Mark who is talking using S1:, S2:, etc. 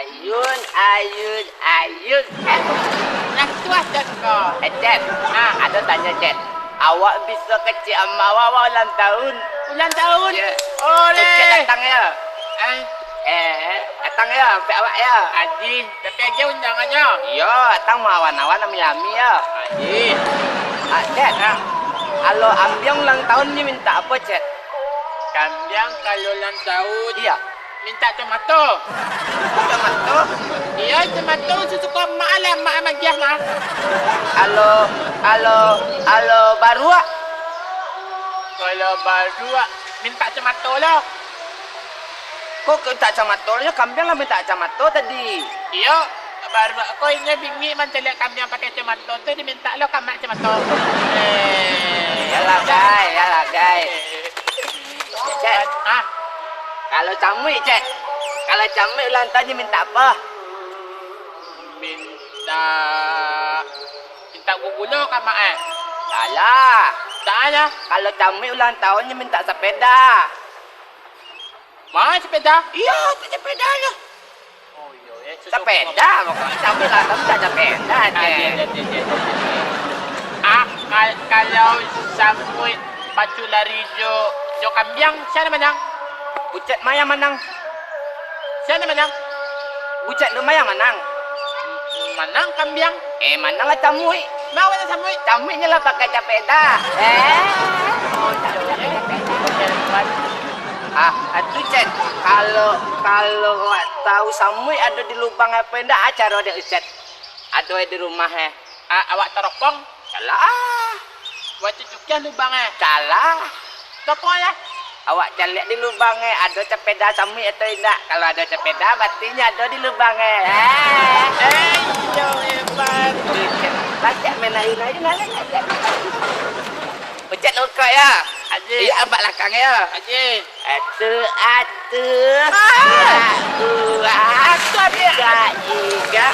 S1: Ayun, ayun, ayun.
S2: Yang tua Cep kau.
S1: Cep, ada tanya Cep. Awak bisa kecil awak ulang tahun.
S2: Ulang tahun.
S1: Ya.
S2: Oleh.
S1: Cep datang ya. Datang ya, sampai awak ya.
S2: Adi, tapi aja undangannya.
S1: Iya, datang mau awan-awan ami-ami ya.
S2: Adi.
S1: Cep, kalau ambiang ulang tahun ni minta apa Cep?
S2: Kambiang kalau ulang tahun.
S1: Iya.
S2: Minta tomato.
S1: Tomato.
S2: Iya, tomato suka mak lah, mak magiah lah.
S1: Halo, baru ah.
S2: Kalau baru minta tomato lah.
S1: Kok minta tomato-nya? Kambing lah minta tomato tadi.
S2: Iya, baru aku ini bingung macam lihat kambiang pakai tomato tu diminta lo kamak tomato.
S1: Yalah guys. Cek. Kalau camui Cek. Kalau camui ulang tahunnya minta apa?
S2: Minta gugula kamak
S1: Salah.
S2: Tak ada.
S1: Kalau camui ulang tahunnya minta sepeda.
S2: Mana sepeda?
S1: Iya, sepeda ya.
S2: Oh iya,
S1: sepeda. Pokoknya camui ulang tahun minta sepeda Cek.
S2: Kalau sambut pacu lari jo kambiang, siapa menang?
S1: Bucet Maya menang.
S2: Siapa menang?
S1: Bucet lumayan menang.
S2: Menang kambiang.
S1: Menang lah camui.
S2: Mau ada sambut?
S1: Camuinya lah pakai sepeda. Itu Cek. Kalau awak tahu samui ada di lubang apa enggak acara ada Ustaz. Ada di rumah
S2: Awak teropong?
S1: Salah.
S2: Buat cucuknya lubangnya?
S1: Salah.
S2: Teropong ya?
S1: Awak jangan lihat di lubangnya ada sepeda samui atau enggak. Kalau ada sepeda berartinya ada di lubangnya.
S2: Yo hebat.
S1: Baca menaik-naik ngalah. Pencet luka ya.
S2: Haji.
S1: Iya, abak belakang ya.
S2: Haji.
S1: Atu.
S2: Aku dia.
S1: Tiga.